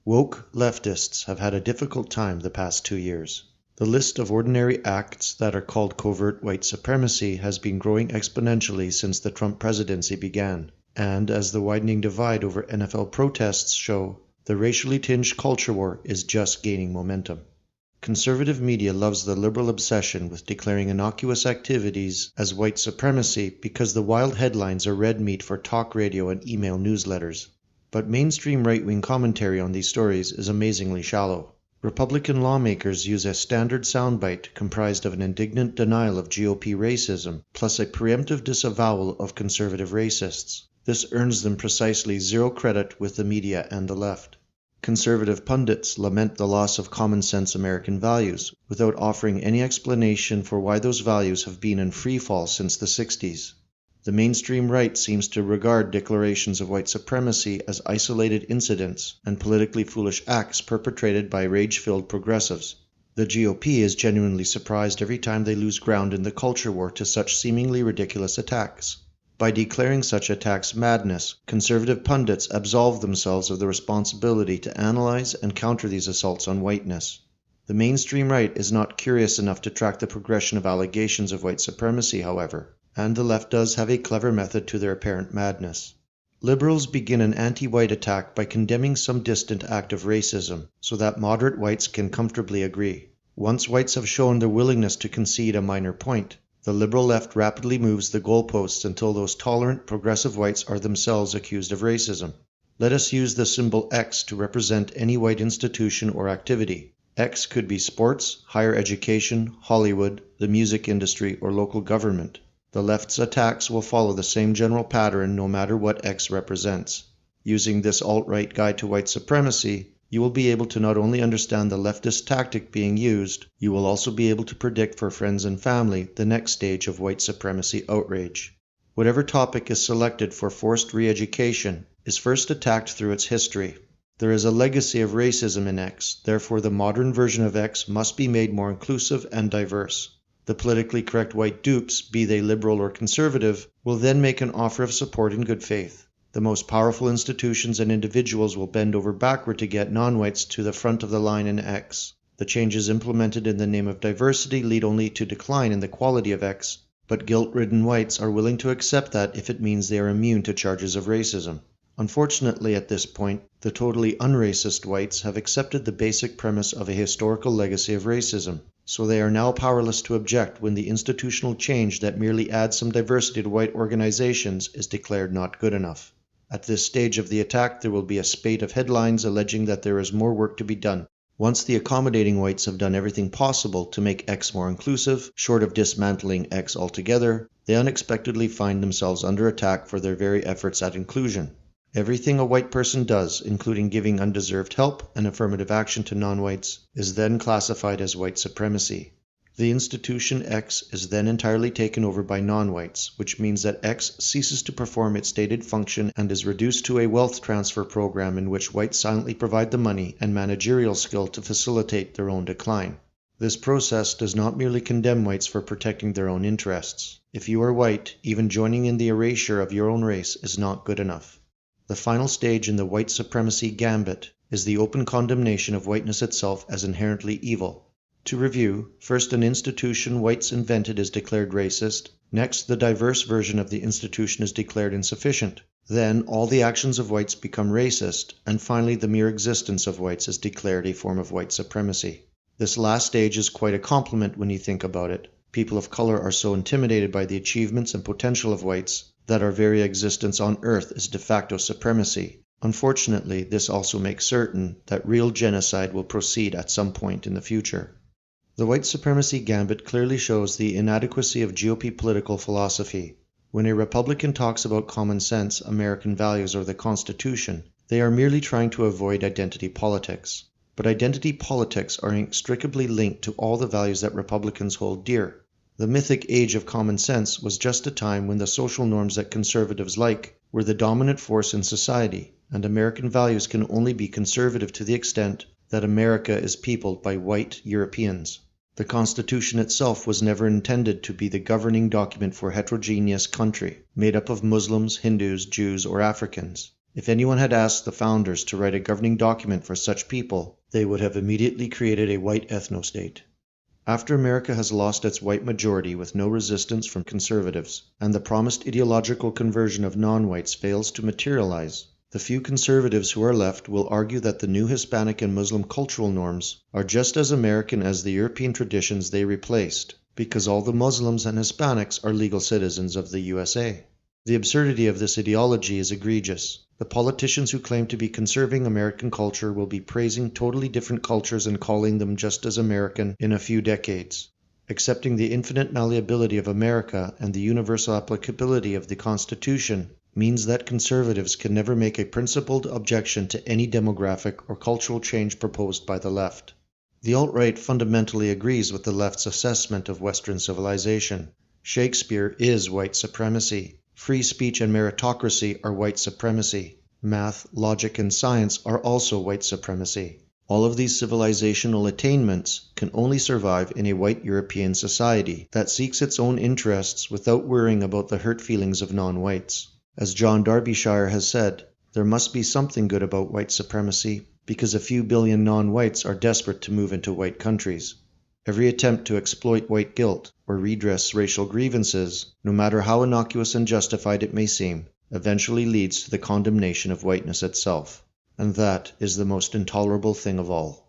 Woke leftists have had a difficult time the past 2 years. The list of ordinary acts that are called covert white supremacy has been growing exponentially since the Trump presidency began, and as the widening divide over NFL protests show, the racially tinged culture war is just gaining momentum. Conservative media loves the liberal obsession with declaring innocuous activities as white supremacy because the wild headlines are red meat for talk radio and email newsletters. But mainstream right-wing commentary on these stories is amazingly shallow. Republican lawmakers use a standard soundbite comprised of an indignant denial of GOP racism, plus a preemptive disavowal of conservative racists. This earns them precisely zero credit with the media and the left. Conservative pundits lament the loss of common-sense American values, without offering any explanation for why those values have been in free fall since the 60s. The mainstream right seems to regard declarations of white supremacy as isolated incidents and politically foolish acts perpetrated by rage-filled progressives. The GOP is genuinely surprised every time they lose ground in the culture war to such seemingly ridiculous attacks. By declaring such attacks madness, conservative pundits absolve themselves of the responsibility to analyze and counter these assaults on whiteness. The mainstream right is not curious enough to track the progression of allegations of white supremacy, however, and the left does have a clever method to their apparent madness. Liberals begin an anti-white attack by condemning some distant act of racism, so that moderate whites can comfortably agree. Once whites have shown their willingness to concede a minor point, the liberal left rapidly moves the goalposts until those tolerant, progressive whites are themselves accused of racism. Let us use the symbol X to represent any white institution or activity. X could be sports, higher education, Hollywood, the music industry, or local government. The left's attacks will follow the same general pattern no matter what X represents. Using this alt-right guide to white supremacy, you will be able to not only understand the leftist tactic being used, you will also be able to predict for friends and family the next stage of white supremacy outrage. Whatever topic is selected for forced re-education is first attacked through its history. There is a legacy of racism in X, therefore the modern version of X must be made more inclusive and diverse. The politically correct white dupes, be they liberal or conservative, will then make an offer of support in good faith. The most powerful institutions and individuals will bend over backward to get non-whites to the front of the line in X. The changes implemented in the name of diversity lead only to decline in the quality of X, but guilt-ridden whites are willing to accept that if it means they are immune to charges of racism. Unfortunately, at this point, the totally unracist whites have accepted the basic premise of a historical legacy of racism, so they are now powerless to object when the institutional change that merely adds some diversity to white organizations is declared not good enough. At this stage of the attack, there will be a spate of headlines alleging that there is more work to be done. Once the accommodating whites have done everything possible to make X more inclusive, short of dismantling X altogether, they unexpectedly find themselves under attack for their very efforts at inclusion. Everything a white person does, including giving undeserved help and affirmative action to non-whites, is then classified as white supremacy. The institution X is then entirely taken over by non-whites, which means that X ceases to perform its stated function and is reduced to a wealth transfer program in which whites silently provide the money and managerial skill to facilitate their own decline. This process does not merely condemn whites for protecting their own interests. If you are white, even joining in the erasure of your own race is not good enough. The final stage in the white supremacy gambit is the open condemnation of whiteness itself as inherently evil. To review, first an institution whites invented is declared racist, next the diverse version of the institution is declared insufficient, then all the actions of whites become racist, and finally the mere existence of whites is declared a form of white supremacy. This last stage is quite a compliment when you think about it. People of color are so intimidated by the achievements and potential of whites that our very existence on Earth is de facto supremacy. Unfortunately, this also makes certain that real genocide will proceed at some point in the future. The white supremacy gambit clearly shows the inadequacy of GOP political philosophy. When a Republican talks about common sense, American values, or the Constitution, they are merely trying to avoid identity politics. But identity politics are inextricably linked to all the values that Republicans hold dear. The mythic age of common sense was just a time when the social norms that conservatives like were the dominant force in society, and American values can only be conservative to the extent that America is peopled by white Europeans. The Constitution itself was never intended to be the governing document for a heterogeneous country, made up of Muslims, Hindus, Jews, or Africans. If anyone had asked the founders to write a governing document for such people, they would have immediately created a white ethno-state. After America has lost its white majority with no resistance from conservatives, and the promised ideological conversion of non-whites fails to materialize, the few conservatives who are left will argue that the new Hispanic and Muslim cultural norms are just as American as the European traditions they replaced, because all the Muslims and Hispanics are legal citizens of the USA. The absurdity of this ideology is egregious. The politicians who claim to be conserving American culture will be praising totally different cultures and calling them just as American in a few decades. Accepting the infinite malleability of America and the universal applicability of the Constitution means that conservatives can never make a principled objection to any demographic or cultural change proposed by the left. The alt-right fundamentally agrees with the left's assessment of Western civilization. Shakespeare is white supremacy. Free speech and meritocracy are white supremacy. Math, logic, and science are also white supremacy. All of these civilizational attainments can only survive in a white European society that seeks its own interests without worrying about the hurt feelings of non-whites. As John Darbyshire has said, there must be something good about white supremacy because a few billion non-whites are desperate to move into white countries. Every attempt to exploit white guilt or redress racial grievances, no matter how innocuous and justified it may seem, eventually leads to the condemnation of whiteness itself. And that is the most intolerable thing of all.